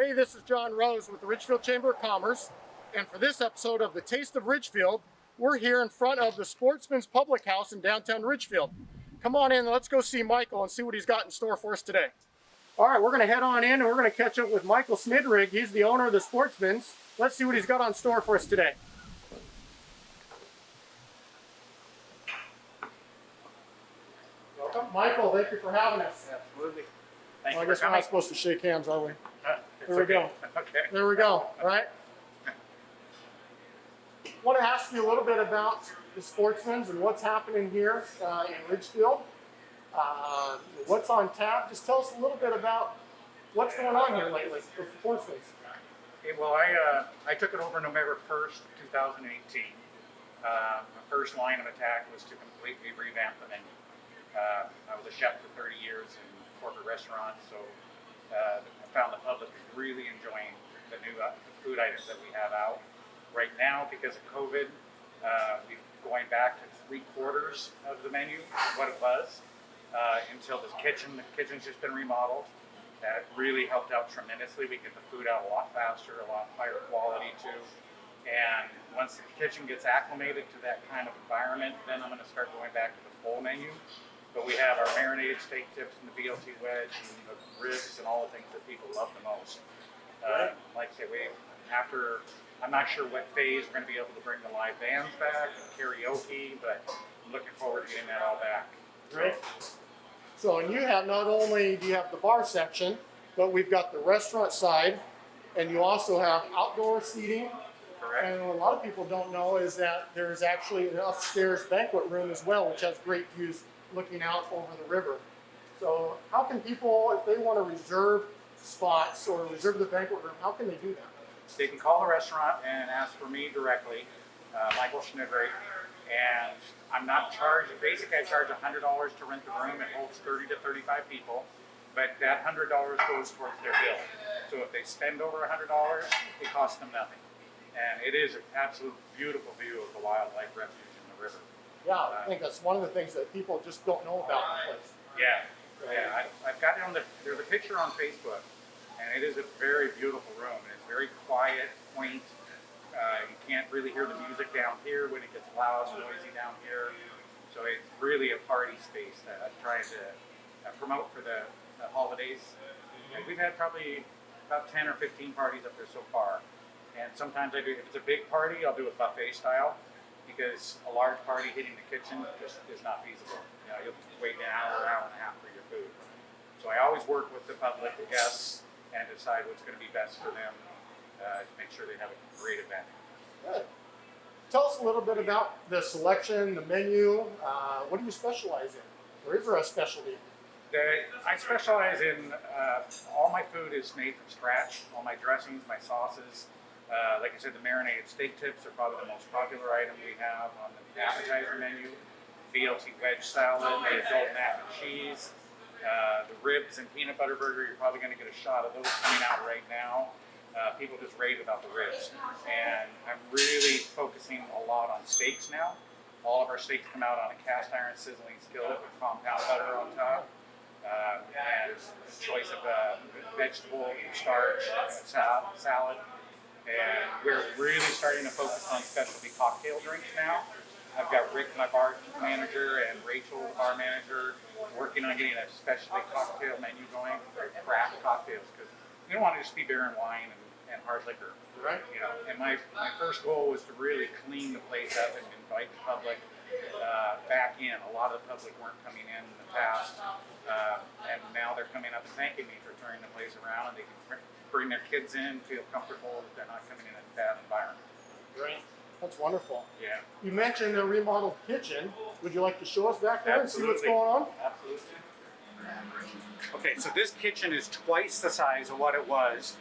Hey, this is John Rose with the Ridgefield Chamber of Commerce, and for this episode of the Taste of Ridgefield, we're here in front of the Sportsman's Public House in downtown Ridgefield. Come on in and let's go see Michael and see what he's got in store for us today. All right, we're going to head on in and we're going to catch up with Michael Smidrig. He's the owner of the Sportsman's. Let's see what he's got on store for us today. Welcome, Michael. Thank you for having us. Absolutely. Well, I guess we're not supposed to shake hands, are we? There we go. Okay. There we go. All right. I want to ask you a little bit about the Sportsman's and what's happening here in Ridgefield. What's on tap? Just tell us a little bit about what's going on here lately with the Sportsman's. Okay, well, I took it over November 1st, 2018. My first line of attack was to completely revamp the menu. I was a chef for 30 years in corporate restaurants, so I found the public really enjoying the new food items that we have out. Right now, because of COVID, we're going back to 3/4 of the menu, what it was, until the kitchen's just been remodeled. That really helped out tremendously. We get the food out a lot faster, a lot higher quality too. And once the kitchen gets acclimated to that kind of environment, then I'm going to start going back to the full menu. But we have our marinated steak tips and the BLT wedge and the ribs and all the things that people love the most. Like I say, I'm not sure what phase we're going to be able to bring the live bands back, karaoke, but I'm looking forward to getting that all back. Great. So, and you have not only do you have the bar section, but we've got the restaurant side, and you also have outdoor seating. Correct. And what a lot of people don't know is that there's actually an upstairs banquet room as well, which has great views looking out over the river. So how can people, if they want to reserve spots or reserve the banquet room, how can they do that? They can call the restaurant and ask for me directly, Michael Schnidrig, and I'm not charged. Basically, I charge $100 to rent the room. It holds 30 to 35 people, but that $100 goes towards their bill. So if they spend over $100, it costs them nothing. And it is an absolute beautiful view of the wildlife refuge in the river. Yeah, I think that's one of the things that people just don't know about the place. Yeah. I've got it on there's a picture on Facebook, and it is a very beautiful room. And it's very quiet, quaint. You can't really hear the music down here when it gets loud and noisy down here. So it's really a party space that I'm trying to promote for the holidays. And we've had probably about 10 or 15 parties up there so far. And sometimes if it's a big party, I'll do it buffet style, because a large party hitting the kitchen just is not feasible. You know, you'll wait an hour and a half for your food. So I always work with the public, the guests, and decide what's going to be best for them to make sure they have a great event. Good. Tell us a little bit about the selection, the menu. What do you specialize in? Or is there a specialty? I specialize in all my food is made from scratch. All my dressings, my sauces. Like I said, the marinated steak tips are probably the most popular item we have on the appetizer menu. BLT wedge salad, the adult mac and cheese, the ribs and peanut butter burger. You're probably going to get a shot of those coming out right now. People just rave about the ribs. And I'm really focusing a lot on steaks now. All of our steaks come out on a cast iron sizzling skillet with compound butter on top. And a choice of vegetable, starch, salad. And we're really starting to focus on specialty cocktail drinks now. I've got Rick, my bar manager, and Rachel, the bar manager, working on getting a specialty cocktail menu going for craft cocktails, because you don't want to just be beer and wine and hard liquor. Right. You know, and my first goal was to really clean the place up and invite the public back in. A lot of the public weren't coming in the past, and now they're coming up and thanking me for turning the place around, and they can bring their kids in, feel comfortable that they're not coming in a bad environment. Great. That's wonderful. Yeah. You mentioned a remodeled kitchen. Would you like to show us back there and see what's going on? Absolutely. Okay, so this kitchen is twice the size of what it was.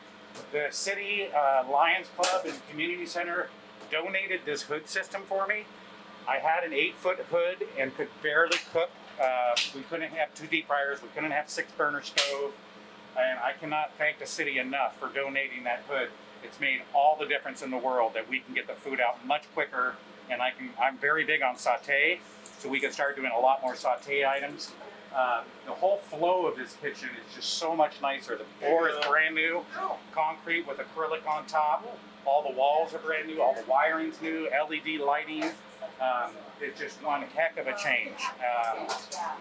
The city Lions Club and Community Center donated this hood system for me. I had an 8-foot hood and could barely cook. We couldn't have 2 deep fryers. We couldn't have 6-burner stove. And I cannot thank the city enough for donating that hood. It's made all the difference in the world that we can get the food out much quicker. And I'm very big on sauté, so we can start doing a lot more sauté items. The whole flow of this kitchen is just so much nicer. The floor is brand new, concrete with acrylic on top. All the walls are brand new, all the wiring's new, LED lighting. It's just one heck of a change.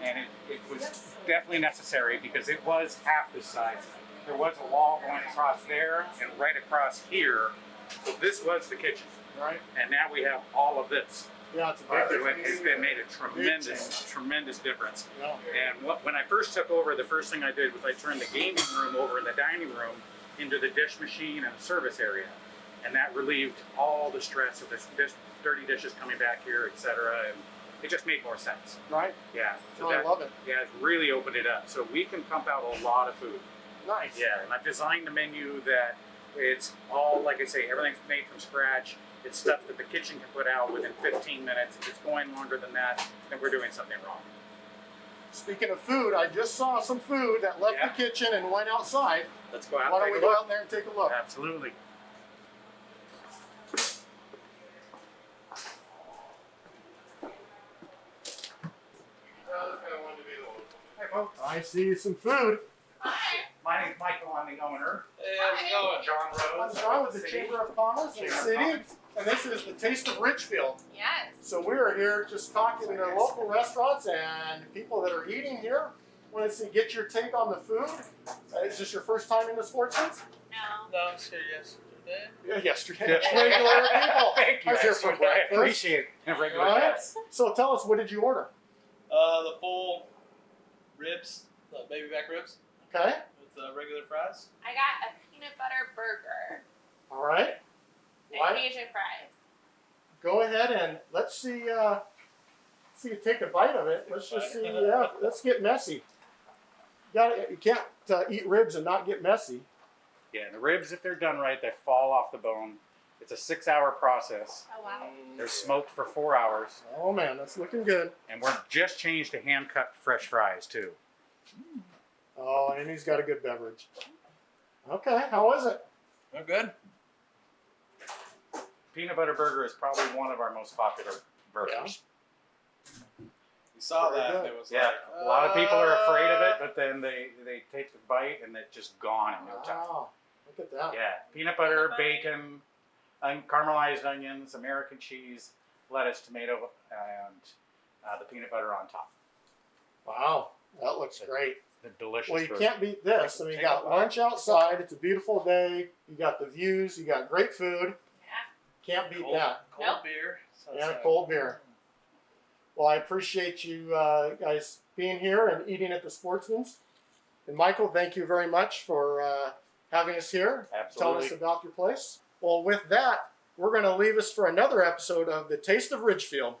And it was definitely necessary because it was half this size. There was a wall going across there and right across here. So this was the kitchen. Right. And now we have all of this. Yeah, it's a big difference. It's been made a tremendous difference. Yeah. And when I first took over, the first thing I did was I turned the gaming room over in the dining room into the dish machine and service area. And that relieved all the stress of this dirty dishes coming back here, etc. And it just made more sense. Right. Yeah. So I love it. Yeah, it's really opened it up. So we can pump out a lot of food. Nice. Yeah, and I've designed the menu that it's all, like I say, everything's made from scratch. It's stuff that the kitchen can put out within 15 minutes. If it's going longer than that, then we're doing something wrong. Speaking of food, I just saw some food that left the kitchen and went outside. Let's go out Why and don't we take a go look. out there and take a look? Absolutely. Hey folks. I see some food. My name's Michael. I'm the owner. Hey, how's it going? John I'm Rose. John with the Chamber of Commerce in the Chamber of city, Commerce. and this is the Taste of Ridgefield. Yes. So we are here just talking to local restaurants and people that are eating here. Want to see, get your take on the food. Is this your first time in the Sportsman's? No. No, I was here yesterday. Yeah, yesterday. Yeah. Regular people. Thank you. I was here for I breakfast. appreciate it. Regular Right. guests. So tell us, what did you order? The full ribs, the baby back ribs Okay. with regular fries. I got a peanut butter burger All right. and What? Cajun fries. Go ahead and let's see. See you take a bite of it. Let's just see. Yeah, let's get messy. You can't eat ribs and not get messy. Yeah, and the ribs, if they're done right, they fall off the bone. It's a 6-hour process. Oh wow. They're smoked for 4 hours. Oh man, that's looking good. And we're just changed to hand-cut fresh fries, too. Oh, and he's got a good beverage. Okay, how was it? They're good. Peanut butter burger is probably one of our most popular burgers. We saw Very that. good. And it was Yeah, like, a lot of people are afraid of it, but then they take the bite and it's just gone in no time. Wow, look at that. Yeah, peanut butter, bacon, caramelized onions, American cheese, lettuce, tomato, and the peanut butter on top. Wow, that looks great. The delicious Well, you burger. can't beat this. I mean, you got lunch outside. It's a beautiful day. You got the views. You got great food. Yeah. Can't beat cold, that. cold Nope. beer. And a Sunset. cold beer. Well, I appreciate you guys being here and eating at the Sportsman's. And Michael, thank you very much for having us here, telling us Absolutely. about your place. Well, with that, we're going to leave us for another episode of The Taste of Ridgefield.